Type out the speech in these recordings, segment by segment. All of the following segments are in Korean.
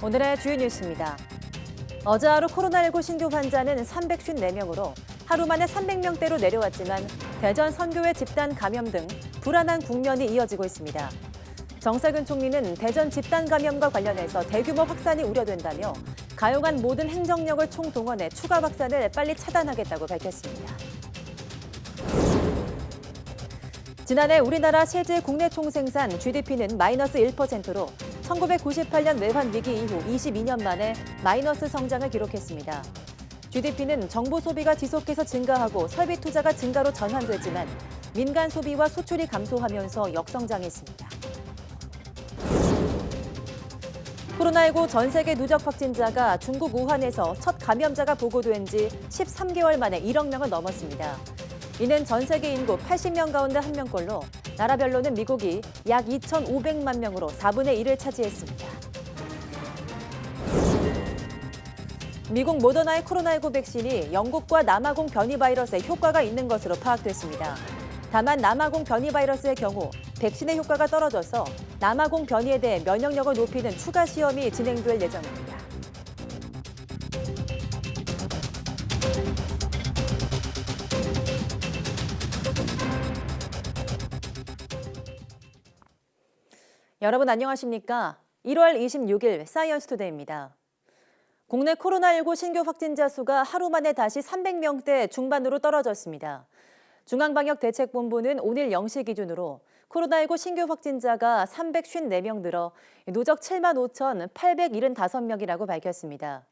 오늘의 주요 뉴스입니다. 어제 하루 코로나19 신규 환자는 354명으로 하루 만에 300명대로 내려왔지만 대전 선교회 집단 감염 등 불안한 국면이 이어지고 있습니다. 정세균 총리는 대전 집단 감염과 관련해서 대규모 확산이 우려된다며 가용한 모든 행정력을 총동원해 추가 확산을 빨리 차단하겠다고 밝혔습니다. 지난해 우리나라 실질 국내 총생산 GDP는 마이너스 1%로 1998년 외환 위기 이후 22년 만에 마이너스 성장을 기록했습니다. GDP는 정부 소비가 지속해서 증가하고 설비 투자가 증가로 전환됐지만 민간 소비와 수출이 감소하면서 역성장했습니다. 코로나19 전 세계 누적 확진자가 중국 우한에서 첫 감염자가 보고된 지 13개월 만에 1억 명을 넘었습니다. 이는 전 세계 인구 80명 가운데 1명꼴로 나라별로는 미국이 약 2,500만 명으로 4분의 1을 차지했습니다. 미국 모더나의 코로나19 백신이 영국과 남아공 변이 바이러스에 효과가 있는 것으로 파악됐습니다. 다만 남아공 변이 바이러스의 경우 백신의 효과가 떨어져서 남아공 변이에 대해 면역력을 높이는 추가 시험이 진행될 예정입니다. 여러분 안녕하십니까? 1월 26일 사이언스 투데이입니다. 국내 코로나19 신규 확진자 수가 하루 만에 다시 300명대 중반으로 떨어졌습니다. 중앙방역대책본부는 오늘 0시 기준으로 코로나19 신규 확진자가 354명 늘어 누적 75,875명이라고 밝혔습니다.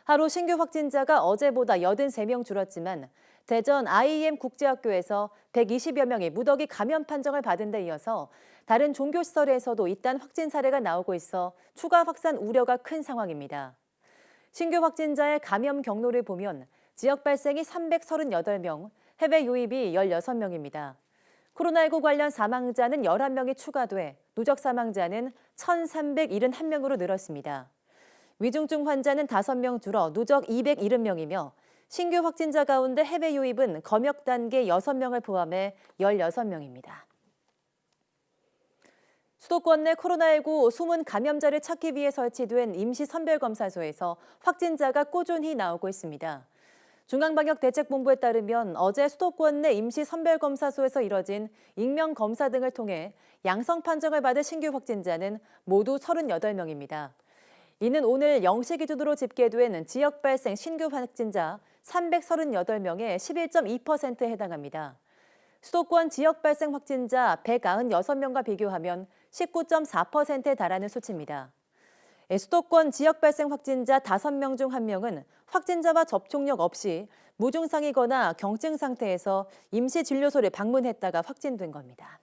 하루 신규 확진자가 어제보다 83명 줄었지만 대전 IEM 국제학교에서 120여 명이 무더기 감염 판정을 받은 데 이어서 다른 종교시설에서도 잇단 확진 사례가 나오고 있어 추가 확산 우려가 큰 상황입니다. 신규 확진자의 감염 경로를 보면 지역 발생이 338명, 해외 유입이 16명입니다. 코로나19 관련 사망자는 11명이 추가돼 누적 사망자는 1,371명으로 늘었습니다. 위중증 환자는 5명 줄어 누적 270명이며 신규 확진자 가운데 해외 유입은 검역 단계 6명을 포함해 16명입니다. 수도권 내 코로나19 숨은 감염자를 찾기 위해 설치된 임시선별검사소에서 확진자가 꾸준히 나오고 있습니다. 중앙방역대책본부에 따르면 어제 수도권 내 임시선별검사소에서 이뤄진 익명검사 등을 통해 양성 판정을 받은 신규 확진자는 모두 38명입니다. 이는 오늘 0시 기준으로 집계된 지역 발생 신규 확진자 338명의 11.2%에 해당합니다. 수도권 지역 발생 확진자 196명과 비교하면 19.4%에 달하는 수치입니다. 수도권 지역 발생 확진자 5명 중 1명은 확진자와 접촉력 없이 무증상이거나 경증 상태에서 임시진료소를 방문했다가 확진된 겁니다.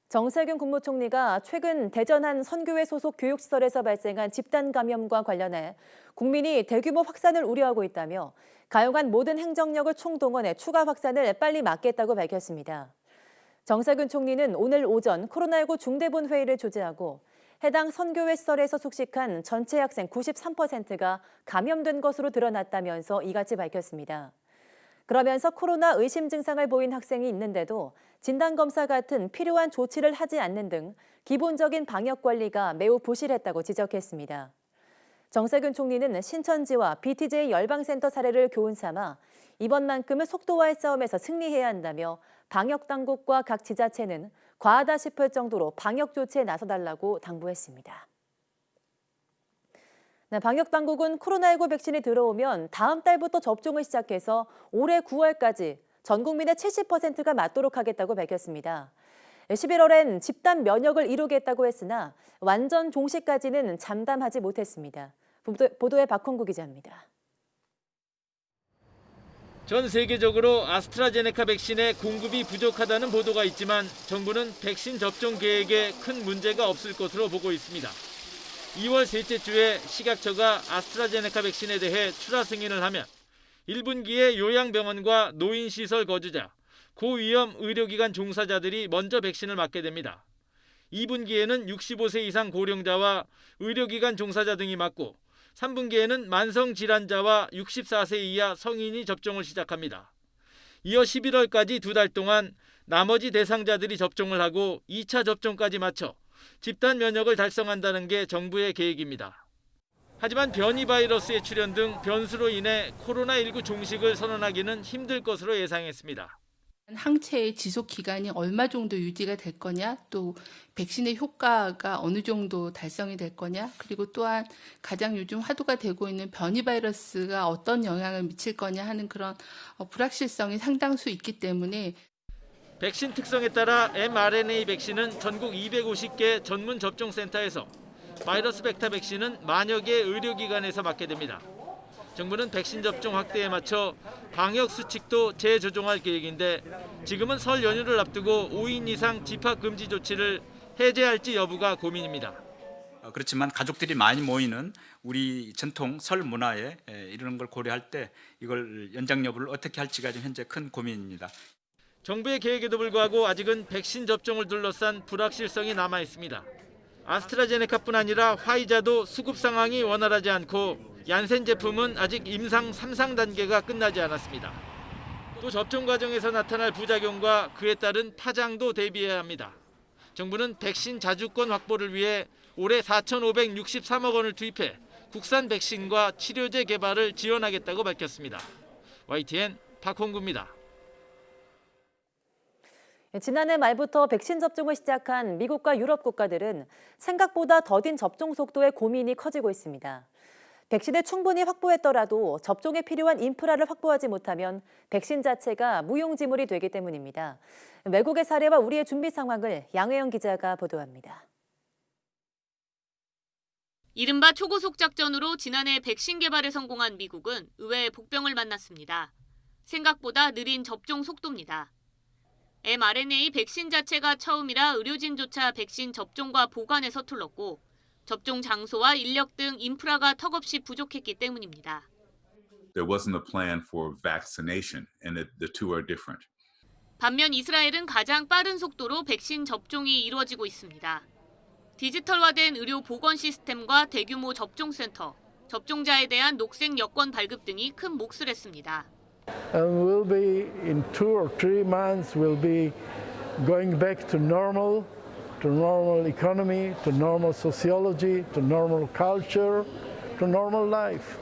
정세균 국무총리가 최근 대전 한 선교회 소속 교육시설에서 발생한 집단 감염과 관련해 국민이 대규모 확산을 우려하고 있다며 가용한 모든 행정력을 총동원해 추가 확산을 빨리 막겠다고 밝혔습니다. 정세균 총리는 오늘 오전 코로나19 중대본 회의를 주재하고 해당 선교회 시설에서 숙식한 전체 학생 93%가 감염된 것으로 드러났다면서 이같이 밝혔습니다. 그러면서 코로나 의심 증상을 보인 학생이 있는데도 진단검사 같은 필요한 조치를 하지 않는 등 기본적인 방역 관리가 매우 부실했다고 지적했습니다. 정세균 총리는 신천지와 BTJ 열방센터 사례를 교훈 삼아 이번만큼은 속도와의 싸움에서 승리해야 한다며 방역당국과 각 지자체는 과하다 싶을 정도로 방역 조치에 나서달라고 당부했습니다. 방역당국은 코로나19 백신이 들어오면 다음 달부터 접종을 시작해서 올해 9월까지 전 국민의 70%가 맞도록 하겠다고 밝혔습니다. 11월엔 집단 면역을 이루겠다고 했으나 완전 종식까지는 장담하지 못했습니다. 보도에 박홍구 기자입니다. 전 세계적으로 아스트라제네카 백신의 공급이 부족하다는 보도가 있지만 정부는 백신 접종 계획에 큰 문제가 없을 것으로 보고 있습니다. 2월 셋째 주에 식약처가 아스트라제네카 백신에 대해 추가 승인을 하면 1분기에 요양병원과 노인시설 거주자, 고위험 의료기관 종사자들이 먼저 백신을 맞게 됩니다. 2분기에는 65세 이상 고령자와 의료기관 종사자 등이 맞고 3분기에는 만성질환자와 64세 이하 성인이 접종을 시작합니다. 이어 11월까지 2달 동안 나머지 대상자들이 접종을 하고 2차 접종까지 마쳐 집단 면역을 달성한다는 게 정부의 계획입니다. 하지만 변이 바이러스의 출현 등 변수로 인해 코로나19 종식을 선언하기는 힘들 것으로 예상했습니다. 항체의 지속 기간이 얼마 정도 유지가 될 거냐, 또 백신의 효과가 어느 정도 달성이 될 거냐, 그리고 또한 가장 요즘 화두가 되고 있는 변이 바이러스가 어떤 영향을 미칠 거냐 하는 그런 불확실성이 상당수 있기 때문에 백신 특성에 따라 mRNA 백신은 전국 250개 전문 접종센터에서, 바이러스 벡터 백신은 만여 개의 의료기관에서 맞게 됩니다. 정부는 백신 접종 확대에 맞춰 방역 수칙도 재조정할 계획인데 지금은 설 연휴를 앞두고 5인 이상 집합 금지 조치를 해제할지 여부가 고민입니다. 그렇지만 가족들이 많이 모이는 우리 전통 설 문화에 이런 걸 고려할 때 이걸 연장 여부를 어떻게 할지가 지금 현재 큰 고민입니다. 정부의 계획에도 불구하고 아직은 백신 접종을 둘러싼 불확실성이 남아 있습니다. 아스트라제네카뿐 아니라 화이자도 수급 상황이 원활하지 않고 얀센 제품은 아직 임상 3상 단계가 끝나지 않았습니다. 또 접종 과정에서 나타날 부작용과 그에 따른 파장도 대비해야 합니다. 정부는 백신 자주권 확보를 위해 올해 4,563억 원을 투입해 국산 백신과 치료제 개발을 지원하겠다고 밝혔습니다. YTN 박홍구입니다. 지난해 말부터 백신 접종을 시작한 미국과 유럽 국가들은 생각보다 더딘 접종 속도에 고민이 커지고 있습니다. 백신을 충분히 확보했더라도 접종에 필요한 인프라를 확보하지 못하면 백신 자체가 무용지물이 되기 때문입니다. 외국의 사례와 우리의 준비 상황을 양혜영 기자가 보도합니다. 이른바 초고속 작전으로 지난해 백신 개발에 성공한 미국은 의외의 복병을 만났습니다. 생각보다 느린 접종 속도입니다. mRNA 백신 자체가 처음이라 의료진조차 백신 접종과 보관에 서툴렀고 접종 장소와 인력 등 인프라가 턱없이 부족했기 때문입니다. There wasn't a plan for vaccination, and the two are different. 반면 이스라엘은 가장 빠른 속도로 백신 접종이 이루어지고 있습니다. 디지털화된 의료 보건 시스템과 대규모 접종센터, 접종자에 대한 녹색 여권 발급 등이 큰 몫을 했습니다. And we'll be in 2 or 3 months we'll be going back to normal economy, to normal sociology, to normal culture, to normal life.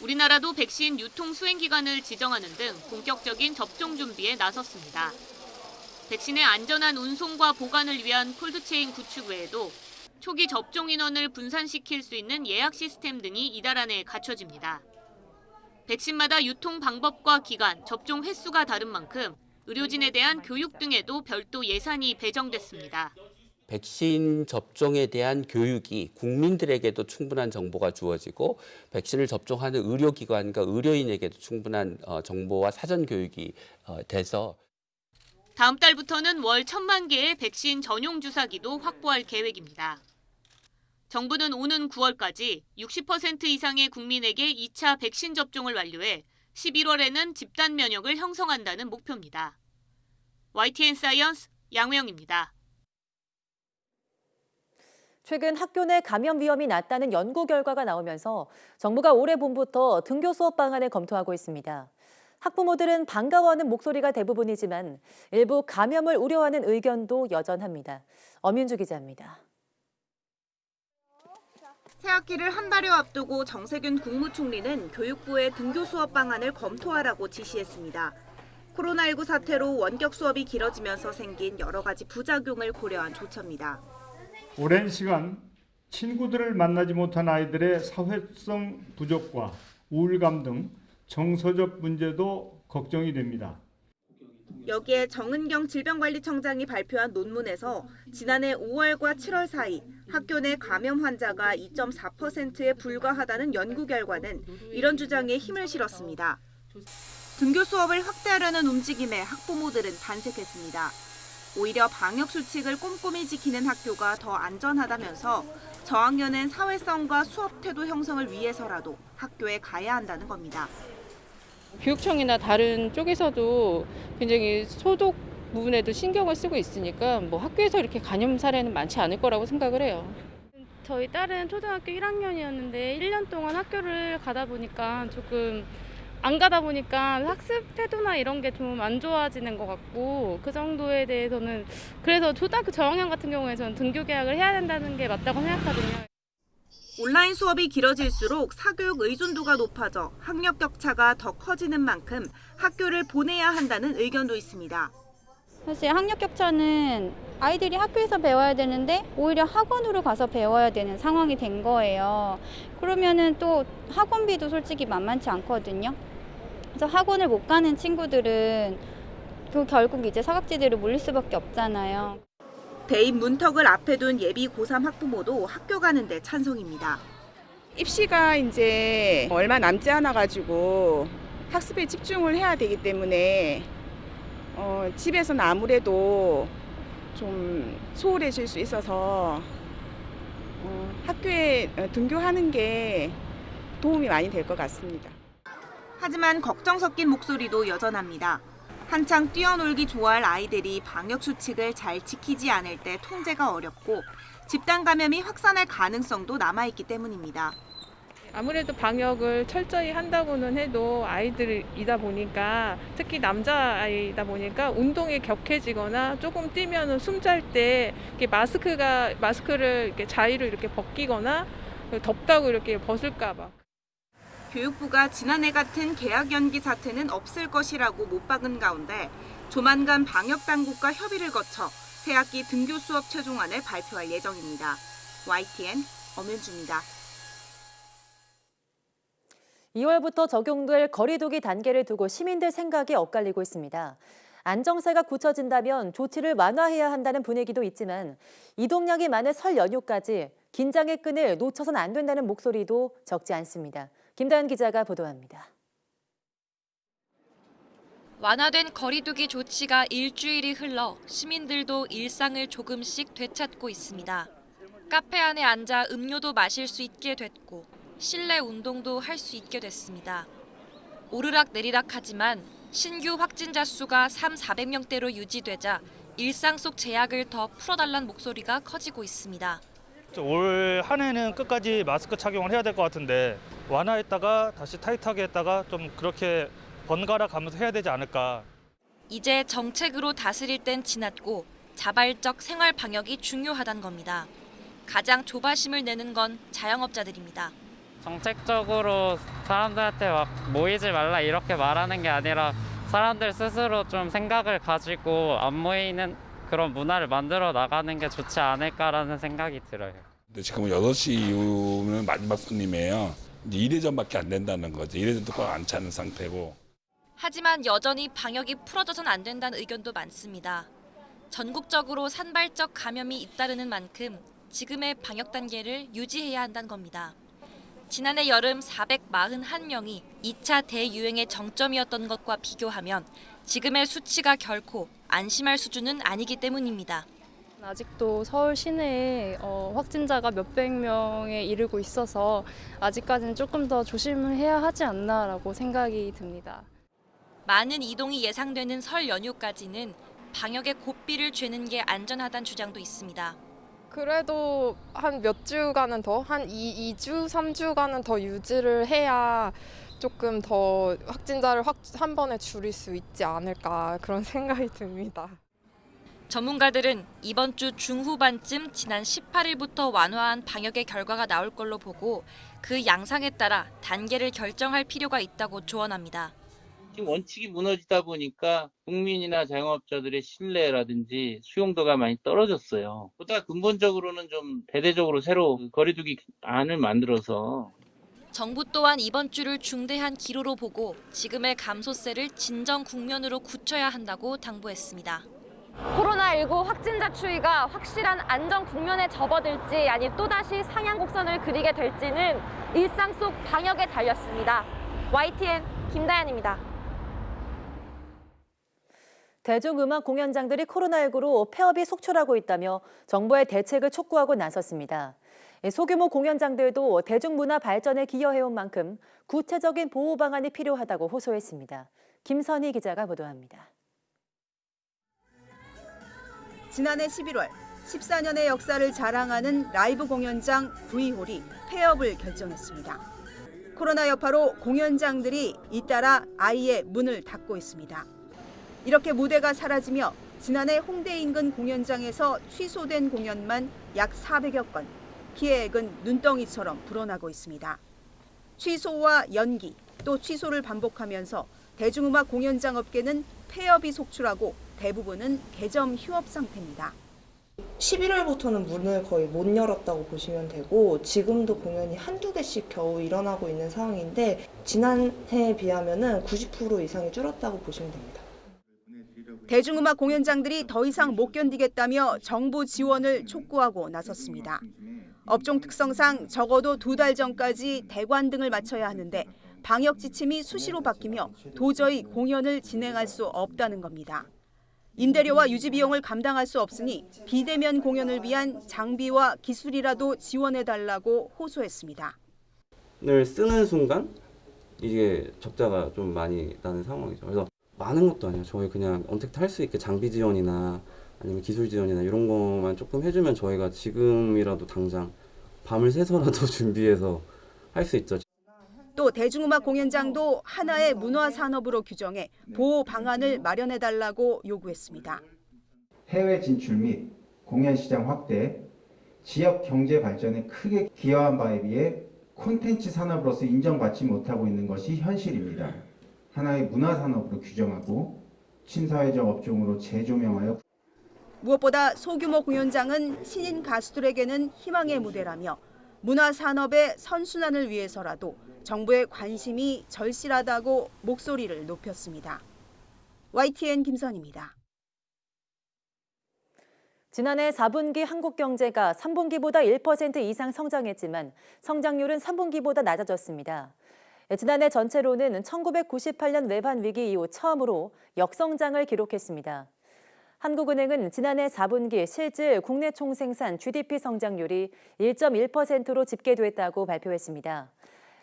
우리나라도 백신 유통 수행 기간을 지정하는 등 본격적인 접종 준비에 나섰습니다. 백신의 안전한 운송과 보관을 위한 콜드체인 구축 외에도 초기 접종 인원을 분산시킬 수 있는 예약 시스템 등이 이달 안에 갖춰집니다. 백신마다 유통 방법과 기간, 접종 횟수가 다른 만큼 의료진에 대한 교육 등에도 별도 예산이 배정됐습니다. 백신 접종에 대한 교육이 국민들에게도 충분한 정보가 주어지고 백신을 접종하는 의료기관과 의료인에게도 충분한 정보와 사전 교육이 돼서 다음 달부터는 월 1,000만 개의 백신 전용 주사기도 확보할 계획입니다. 정부는 오는 9월까지 60% 이상의 국민에게 2차 백신 접종을 완료해 11월에는 집단 면역을 형성한다는 목표입니다. YTN 사이언스 양혜영입니다. 최근 학교 내 감염 위험이 낮다는 연구 결과가 나오면서 정부가 올해 봄부터 등교 수업 방안을 검토하고 있습니다. 학부모들은 반가워하는 목소리가 대부분이지만 일부 감염을 우려하는 의견도 여전합니다. 엄윤주 기자입니다. 새학기를 한 달여 앞두고 정세균 국무총리는 교육부에 등교 수업 방안을 검토하라고 지시했습니다. 코로나19 사태로 원격 수업이 길어지면서 생긴 여러 가지 부작용을 고려한 조처입니다. 오랜 시간 친구들을 만나지 못한 아이들의 사회성 부족과 우울감 등 정서적 문제도 걱정이 됩니다. 여기에 정은경 질병관리청장이 발표한 논문에서 지난해 5월과 7월 사이 학교 내 감염 환자가 2.4%에 불과하다는 연구 결과는 이런 주장에 힘을 실었습니다. 등교 수업을 확대하려는 움직임에 학부모들은 반색했습니다. 오히려 방역 수칙을 꼼꼼히 지키는 학교가 더 안전하다면서 저학년은 사회성과 수업 태도 형성을 위해서라도 학교에 가야 한다는 겁니다. 교육청이나 다른 쪽에서도 굉장히 소독 부분에도 신경을 쓰고 있으니까 뭐 학교에서 이렇게 감염 사례는 많지 않을 거라고 생각을 해요. 저희 딸은 초등학교 1학년이었는데 1년 동안 학교를 가다 보니까 조금 안 가다 보니까 학습 태도나 이런 게 좀 안 좋아지는 것 같고 그 정도에 대해서는 그래서 초등학교 저학년 같은 경우에 저는 등교 개학을 해야 된다는 게 맞다고 생각하거든요. 온라인 수업이 길어질수록 사교육 의존도가 높아져 학력 격차가 더 커지는 만큼 학교를 보내야 한다는 의견도 있습니다. 사실 학력 격차는 아이들이 학교에서 배워야 되는데 오히려 학원으로 가서 배워야 되는 상황이 된 거예요. 그러면은 또 학원비도 솔직히 만만치 않거든요. 그래서 학원을 못 가는 친구들은 결국 이제 사각지대로 몰릴 수밖에 없잖아요. 대입 문턱을 앞에 둔 예비 고3 학부모도 학교 가는데 찬성입니다. 입시가 이제 얼마 남지 않아 가지고 학습에 집중을 해야 되기 때문에 집에서는 아무래도 좀 소홀해질 수 있어서 학교에 등교하는 게 도움이 많이 될 것 같습니다. 하지만 걱정 섞인 목소리도 여전합니다. 한창 뛰어놀기 좋아할 아이들이 방역 수칙을 잘 지키지 않을 때 통제가 어렵고 집단 감염이 확산할 가능성도 남아있기 때문입니다. 아무래도 방역을 철저히 한다고는 해도 아이들이다 보니까 특히 남자아이다 보니까 운동에 격해지거나 조금 뛰면 숨잘 때 마스크를 이렇게 자의로 이렇게 벗기거나 덥다고 이렇게 벗을까 봐. 교육부가 지난해 같은 개학 연기 사태는 없을 것이라고 못 박은 가운데 조만간 방역당국과 협의를 거쳐 새학기 등교 수업 최종안을 발표할 예정입니다. YTN 엄윤주입니다. 2월부터 적용될 거리두기 단계를 두고 시민들 생각이 엇갈리고 있습니다. 안정세가 굳혀진다면 조치를 완화해야 한다는 분위기도 있지만 이동량이 많은 설 연휴까지 긴장의 끈을 놓쳐선 안 된다는 목소리도 적지 않습니다. 김다은 기자가 보도합니다. 완화된 거리두기 조치가 일주일이 흘러 시민들도 일상을 조금씩 되찾고 있습니다. 카페 안에 앉아 음료도 마실 수 있게 됐고 실내 운동도 할 수 있게 됐습니다. 오르락 내리락하지만 신규 확진자 수가 300~400명대로 유지되자 일상 속 제약을 더 풀어달란 목소리가 커지고 있습니다. 올 한 해는 끝까지 마스크 착용을 해야 될 것 같은데 완화했다가 다시 타이트하게 했다가 좀 그렇게 번갈아 가면서 해야 되지 않을까. 이제 정책으로 다스릴 땐 지났고 자발적 생활 방역이 중요하단 겁니다. 가장 조바심을 내는 건 자영업자들입니다. 정책적으로 사람들한테 막 모이지 말라 이렇게 말하는 게 아니라 사람들 스스로 좀 생각을 가지고 안 모이는 그런 문화를 만들어 나가는 게 좋지 않을까라는 생각이 들어요. 근데 지금 8시 이후는 마지막 손님이에요. 이제 1회전밖에 안 된다는 거죠. 1회전도 꽉 안 차는 상태고. 하지만 여전히 방역이 풀어져선 안 된다는 의견도 많습니다. 전국적으로 산발적 감염이 잇따르는 만큼 지금의 방역 단계를 유지해야 한다는 겁니다. 지난해 여름 441명이 2차 대유행의 정점이었던 것과 비교하면 지금의 수치가 결코 안심할 수준은 아니기 때문입니다. 아직도 서울 시내에 확진자가 몇백 명에 이르고 있어서 아직까지는 조금 더 조심을 해야 하지 않나라고 생각이 듭니다. 많은 이동이 예상되는 설 연휴까지는 방역에 고삐를 죄는 게 안전하다는 주장도 있습니다. 그래도 한 몇 주간은 더, 한 2주, 3주간은 더 유지를 해야 조금 더 확진자를 한 번에 줄일 수 있지 않을까 그런 생각이 듭니다. 전문가들은 이번 주 중후반쯤 지난 18일부터 완화한 방역의 결과가 나올 걸로 보고 그 양상에 따라 단계를 결정할 필요가 있다고 조언합니다. 지금 원칙이 무너지다 보니까 국민이나 자영업자들의 신뢰라든지 수용도가 많이 떨어졌어요. 보다 근본적으로는 좀 대대적으로 새로 거리두기 안을 만들어서 정부 또한 이번 주를 중대한 기로로 보고 지금의 감소세를 진정 국면으로 굳혀야 한다고 당부했습니다. 코로나19 확진자 추이가 확실한 안정 국면에 접어들지 아니 또다시 상향 곡선을 그리게 될지는 일상 속 방역에 달렸습니다. YTN 김다연입니다. 대중음악 공연장들이 코로나19로 폐업이 속출하고 있다며 정부의 대책을 촉구하고 나섰습니다. 소규모 공연장들도 대중문화 발전에 기여해온 만큼 구체적인 보호 방안이 필요하다고 호소했습니다. 김선희 기자가 보도합니다. 지난해 11월 14년의 역사를 자랑하는 라이브 공연장 V홀이 폐업을 결정했습니다. 코로나 여파로 공연장들이 잇따라 아예 문을 닫고 있습니다. 이렇게 무대가 사라지며 지난해 홍대 인근 공연장에서 취소된 공연만 약 400여 건, 피해액은 눈덩이처럼 불어나고 있습니다. 취소와 연기, 또 취소를 반복하면서 대중음악 공연장 업계는 폐업이 속출하고 대부분은 개점 휴업 상태입니다. 11월부터는 문을 거의 못 열었다고 보시면 되고 지금도 공연이 한두 개씩 겨우 일어나고 있는 상황인데 지난해에 비하면 90% 이상이 줄었다고 보시면 됩니다. 대중음악 공연장들이 더 이상 못 견디겠다며 정부 지원을 촉구하고 나섰습니다. 업종 특성상 적어도 2달 전까지 대관 등을 마쳐야 하는데 방역 지침이 수시로 바뀌며 도저히 공연을 진행할 수 없다는 겁니다. 임대료와 유지 비용을 감당할 수 없으니 비대면 공연을 위한 장비와 기술이라도 지원해달라고 호소했습니다. 을 쓰는 순간 이게 적자가 좀 많이 나는 상황이죠. 그래서 많은 것도 아니에요. 저희 그냥 언택트 할 수 있게 장비 지원이나 아니면 기술 지원이나 이런 것만 조금 해주면 저희가 지금이라도 당장 밤을 새서라도 준비해서 할 수 있죠. 또 대중음악 공연장도 하나의 문화산업으로 규정해 보호 방안을 마련해달라고 요구했습니다. 해외 진출 및 공연 시장 확대, 지역 경제 발전에 크게 기여한 바에 비해 콘텐츠 산업으로서 인정받지 못하고 있는 것이 현실입니다. 하나의 문화산업으로 규정하고 친사회적 업종으로 재조명하여 무엇보다 소규모 공연장은 신인 가수들에게는 희망의 무대라며 문화산업의 선순환을 위해서라도 정부의 관심이 절실하다고 목소리를 높였습니다. YTN 김선입니다. 지난해 4분기 한국 경제가 3분기보다 1% 이상 성장했지만 성장률은 3분기보다 낮아졌습니다. 지난해 전체로는 1998년 외환 위기 이후 처음으로 역성장을 기록했습니다. 한국은행은 지난해 4분기 실질 국내 총생산 GDP 성장률이 1.1%로 집계됐다고 발표했습니다.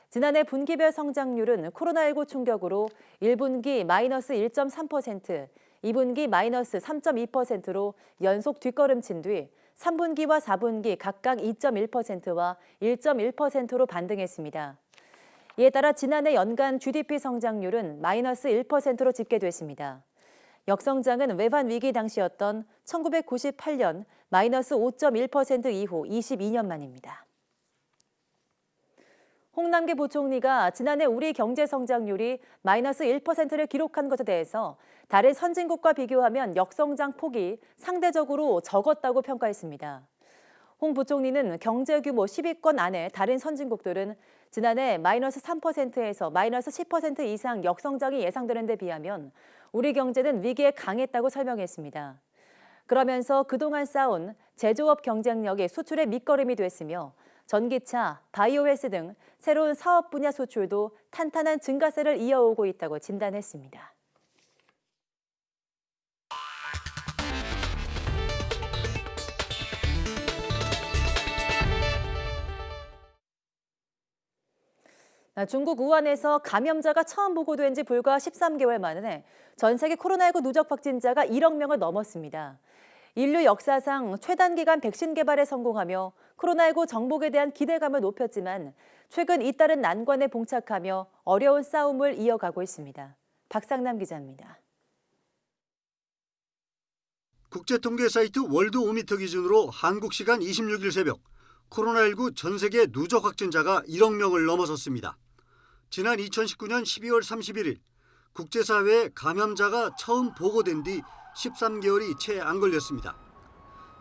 지난해 분기별 성장률은 코로나19 충격으로 1분기 마이너스 1.3%, 2분기 마이너스 3.2%로 연속 뒷걸음친 뒤 3분기와 4분기 각각 2.1%와 1.1%로 반등했습니다. 이에 따라 지난해 연간 GDP 성장률은 마이너스 1%로 집계됐습니다. 역성장은 외환 위기 당시였던 1998년 마이너스 5.1% 이후 22년 만입니다. 홍남기 부총리가 지난해 우리 경제 성장률이 마이너스 1%를 기록한 것에 대해서 다른 선진국과 비교하면 역성장 폭이 상대적으로 적었다고 평가했습니다. 홍 부총리는 경제 규모 10위권 안에 다른 선진국들은 지난해 마이너스 3%에서 마이너스 10% 이상 역성장이 예상되는 데 비하면 우리 경제는 위기에 강했다고 설명했습니다. 그러면서 그동안 쌓아온 제조업 경쟁력이 수출의 밑거름이 됐으며 전기차, 바이오헬스 등 새로운 사업 분야 수출도 탄탄한 증가세를 이어오고 있다고 진단했습니다. 중국 우한에서 감염자가 처음 보고된 지 불과 13개월 만에 전 세계 코로나19 누적 확진자가 1억 명을 넘었습니다. 인류 역사상 최단기간 백신 개발에 성공하며 코로나19 정복에 대한 기대감을 높였지만 최근 잇따른 난관에 봉착하며 어려운 싸움을 이어가고 있습니다. 박상남 기자입니다. 국제통계 사이트 월드오미터 기준으로 한국 시간 26일 새벽 코로나19 전 세계 누적 확진자가 1억 명을 넘어섰습니다. 지난 2019년 12월 31일 국제사회에 감염자가 처음 보고된 뒤 13개월이 채 안 걸렸습니다.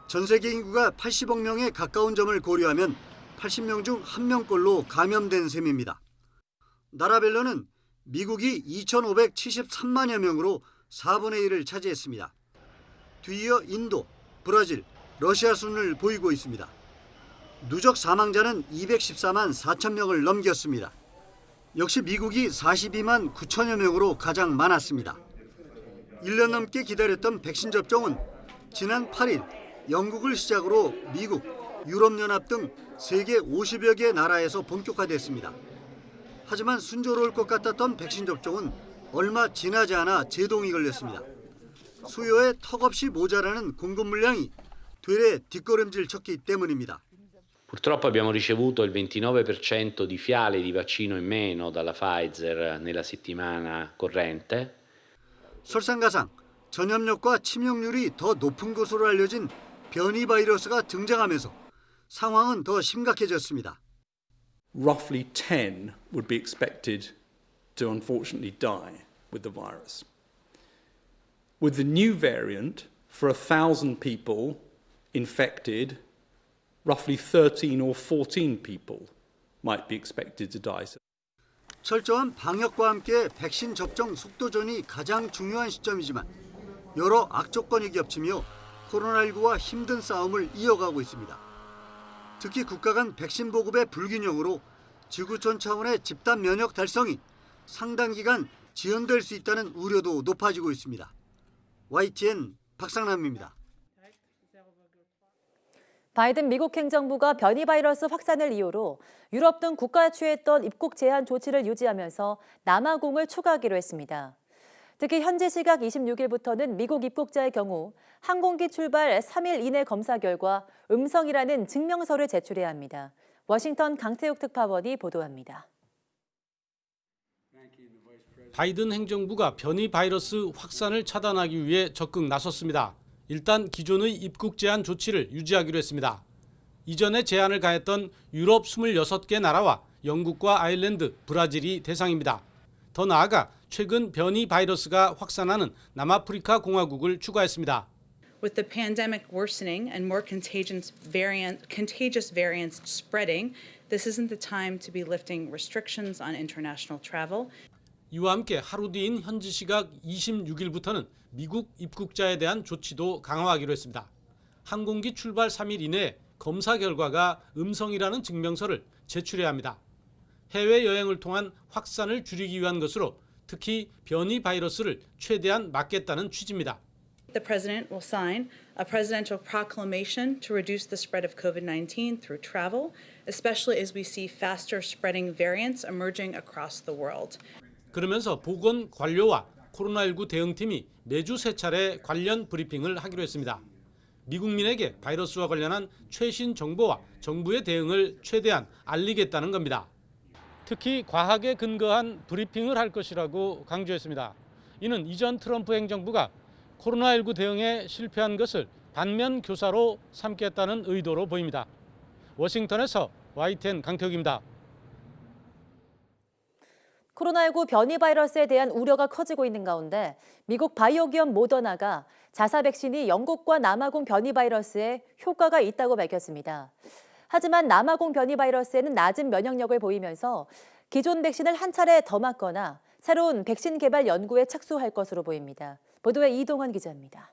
전 세계 인구가 80억 명에 가까운 점을 고려하면 80명 중 1명꼴로 감염된 셈입니다. 나라별로는 미국이 2,573만여 명으로 4분의 1을 차지했습니다. 뒤이어 인도, 브라질, 러시아 순을 보이고 있습니다. 누적 사망자는 214만 4천 명을 넘겼습니다. 역시 미국이 42만 9천여 명으로 가장 많았습니다. 1년 넘게 기다렸던 백신 접종은 지난 8일 영국을 시작으로 미국, 유럽연합 등 세계 50여 개 나라에서 본격화됐습니다. 하지만 순조로울 것 같았던 백신 접종은 얼마 지나지 않아 제동이 걸렸습니다. 수요에 턱없이 모자라는 공급 물량이 되레 뒷걸음질 쳤기 때문입니다. Purtroppo abbiamo ricevuto il 29% di fiale di vaccino in meno dalla Pfizer nella settimana corrente. 설상가상 전염력과 치명률이 더 높은 것으로 알려진 변이 바이러스가 등장하면서 상황은 더 심각해졌습니다. Roughly 10 would be expected to unfortunately die with the virus. With the new variant, for 1,000 people infected, roughly 13 or 14 people might be expected to die. 철저한 방역과 함께 백신 접종 속도전이 가장 중요한 시점이지만 여러 악조건이 겹치며 코로나19와 힘든 싸움을 이어가고 있습니다. 특히 국가 간 백신 보급의 불균형으로 지구촌 차원의 집단 면역 달성이 상당 기간 지연될 수 있다는 우려도 높아지고 있습니다. YTN 박상남입니다. 바이든 미국 행정부가 변이 바이러스 확산을 이유로 유럽 등 국가에 취했던 입국 제한 조치를 유지하면서 남아공을 추가하기로 했습니다. 특히 현지 시각 26일부터는 미국 입국자의 경우 항공기 출발 3일 이내 검사 결과 음성이라는 증명서를 제출해야 합니다. 워싱턴 강태욱 특파원이 보도합니다. 바이든 행정부가 변이 바이러스 확산을 차단하기 위해 적극 나섰습니다. 일단 기존의 입국 제한 조치를 유지하기로 했습니다. 이전에 제한을 가했던 유럽 26개 나라와 영국과 아일랜드, 브라질이 대상입니다. 더 나아가 최근 변이 바이러스가 확산하는 남아프리카 공화국을 추가했습니다. With the pandemic worsening and more contagious variants spreading, this isn't the time to be lifting restrictions on international travel. 이와 함께 하루 뒤인 현지 시각 26일부터는 미국 입국자에 대한 조치도 강화하기로 했습니다. 항공기 출발 3일 이내에 검사 결과가 음성이라는 증명서를 제출해야 합니다. 해외여행을 통한 확산을 줄이기 위한 것으로 특히 변이 바이러스를 최대한 막겠다는 취지입니다. The president will sign a presidential proclamation to reduce the spread of COVID-19 through travel, especially as we see faster spreading variants emerging across the world. 그러면서 보건 관료와 코로나19 대응팀이 매주 3차례 관련 브리핑을 하기로 했습니다. 미국민에게 바이러스와 관련한 최신 정보와 정부의 대응을 최대한 알리겠다는 겁니다. 특히 과학에 근거한 브리핑을 할 것이라고 강조했습니다. 이는 이전 트럼프 행정부가 코로나19 대응에 실패한 것을 반면 교사로 삼겠다는 의도로 보입니다. 워싱턴에서 YTN 강태욱입니다. 코로나19 변이 바이러스에 대한 우려가 커지고 있는 가운데 미국 바이오 기업 모더나가 자사 백신이 영국과 남아공 변이 바이러스에 효과가 있다고 밝혔습니다. 하지만 남아공 변이 바이러스에는 낮은 면역력을 보이면서 기존 백신을 한 차례 더 맞거나 새로운 백신 개발 연구에 착수할 것으로 보입니다. 보도에 이동원 기자입니다.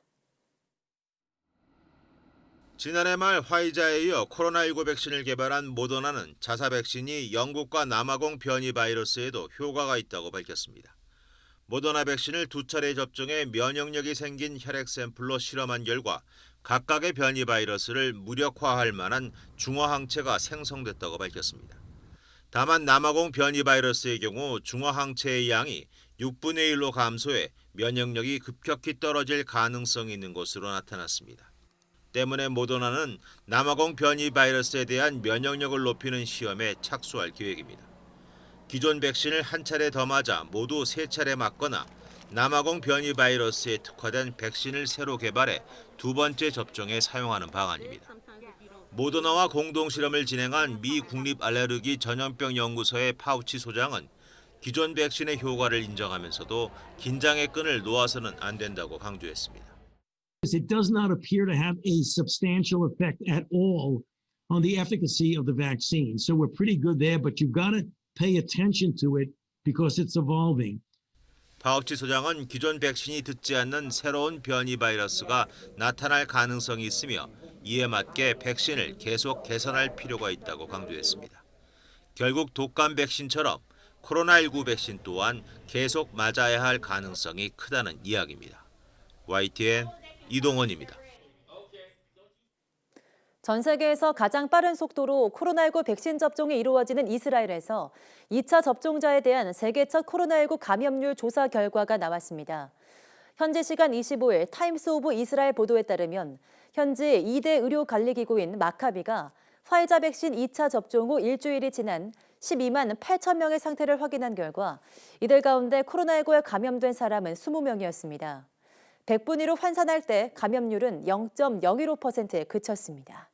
지난해 말 화이자에 이어 코로나19 백신을 개발한 모더나는 자사 백신이 영국과 남아공 변이 바이러스에도 효과가 있다고 밝혔습니다. 모더나 백신을 2차례 접종해 면역력이 생긴 혈액 샘플로 실험한 결과 각각의 변이 바이러스를 무력화할 만한 중화항체가 생성됐다고 밝혔습니다. 다만 남아공 변이 바이러스의 경우 중화항체의 양이 6분의 1로 감소해 면역력이 급격히 떨어질 가능성이 있는 것으로 나타났습니다. 때문에 모더나는 남아공 변이 바이러스에 대한 면역력을 높이는 시험에 착수할 계획입니다. 기존 백신을 한 차례 더 맞아 모두 3차례 맞거나 남아공 변이 바이러스에 특화된 백신을 새로 개발해 2번째 접종에 사용하는 방안입니다. 모더나와 공동 실험을 진행한 미 국립 알레르기 전염병 연구소의 파우치 소장은 기존 백신의 효과를 인정하면서도 긴장의 끈을 놓아서는 안 된다고 강조했습니다. It does not appear to have a substantial effect at all on the efficacy of the vaccine. So we're pretty good there, but you've got to pay attention to it because it's evolving. 파우치 소장은 기존 백신이 듣지 않는 새로운 변이 바이러스가 나타날 가능성이 있으며 이에 맞게 백신을 계속 개선할 필요가 있다고 강조했습니다. 결국 독감 백신처럼 코로나19 백신 또한 계속 맞아야 할 가능성이 크다는 이야기입니다. YTN 이동원입니다. 전 세계에서 가장 빠른 속도로 코로나19 백신 접종이 이루어지는 이스라엘에서 2차 접종자에 대한 세계 첫 코로나19 감염률 조사 결과가 나왔습니다. 현지 시간 25일 타임스 오브 이스라엘 보도에 따르면 현지 2대 의료관리기구인 마카비가 화이자 백신 2차 접종 후 일주일이 지난 12만 8천 명의 상태를 확인한 결과 이들 가운데 코로나19에 감염된 사람은 20명이었습니다. 100분위로 환산할 때 감염률은 0.015%에 그쳤습니다.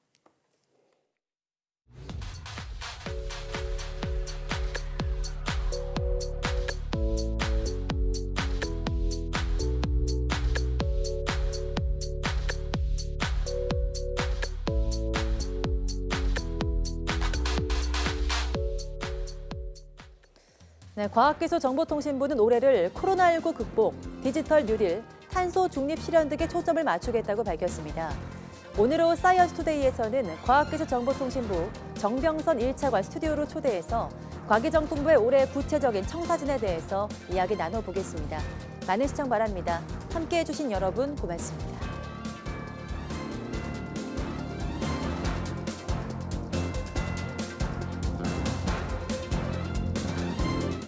네, 과학기술정보통신부는 올해를 코로나19 극복, 디지털 뉴딜, 탄소 중립 실현 등에 초점을 맞추겠다고 밝혔습니다. 오늘 오후 사이언스투데이에서는 과학기술정보통신부 정병선 1차관 스튜디오로 초대해서 과기정통부의 올해 구체적인 청사진에 대해서 이야기 나눠보겠습니다. 많은 시청 바랍니다. 함께해 주신 여러분 고맙습니다.